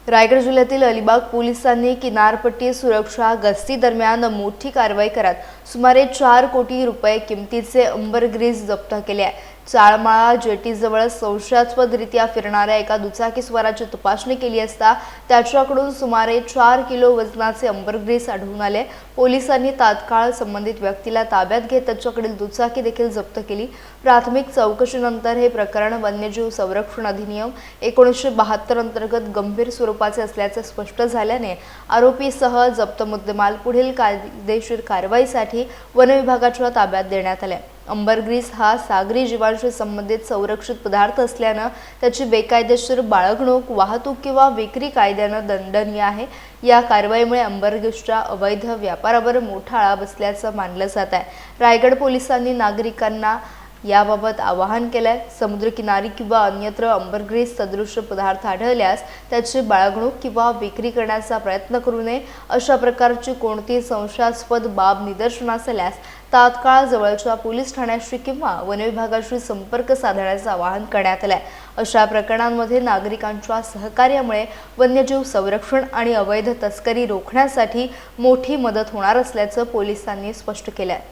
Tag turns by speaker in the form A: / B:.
A: रायगड जिल्ह्यातील अलिबाग पोलिसांनी किनारपट्टी सुरक्षा गस्ती दरम्यान मोठी कारवाई करत सुमारे 4 कोटी रुपये किमतीचे अंबरग्रीस जप्त केले आहे। चाळमाळा जेटीजवळ संशयास्पदरित्या फिरणाऱ्या एका दुचाकीस्वाराची तपासणी केली असता त्याच्याकडून सुमारे 4 किलो वजनाचे अंबरग्रीस आढळून आले। पोलिसांनी तात्काळ संबंधित व्यक्तीला ताब्यात घेत त्याच्याकडील दुचाकी देखील जप्त केली। प्राथमिक चौकशीनंतर हे प्रकरण वन्यजीव संरक्षण अधिनियम 1972 अंतर्गत गंभीर स्वरूपाचे असल्याचे स्पष्ट झाल्याने आरोपीसह जप्त मुद्देमाल पुढील कायदेशीर कारवाईसाठी वन विभागाच्या ताब्यात देण्यात आले। अंबरग्रीस हा सागरी जीवांशी संबंधित संरक्षित पदार्थ असल्याने त्याची बेकायदेशीर बाळगणूक, वाहतूक किंवा विक्री कायद्याने दंडनीय आहे। या कारवाईमुळे अंबरग्रीसच्या अवैध व्यापारावर मोठा आळा बसल्याचं मानलं जात आहे। रायगड पोलिसांनी नागरिकांना याबाबत आवाहन केले। समुद्रकिनारी किंवा अन्यत्र अंबरग्रीस सदृश पदार्थ आढळल्यास त्याची बाळगणूक किंवा विक्री करण्याचा प्रयत्न करू नये। अशा प्रकारची कोणतीही संशयास्पद बाब निदर्शनास आल्यास तात्काळ जवळच्या पोलीस ठाण्याशी किंवा वन विभागाशी संपर्क साधण्याचे आवाहन करण्यात आले आहे। अशा प्रकरणांमध्ये नागरिकांच्या सहकार्यामुळे वन्यजीव संरक्षण आणि अवैध तस्करी रोखण्यासाठी मोठी मदत होणार असल्याचं पोलिसांनी स्पष्ट केलं आहे।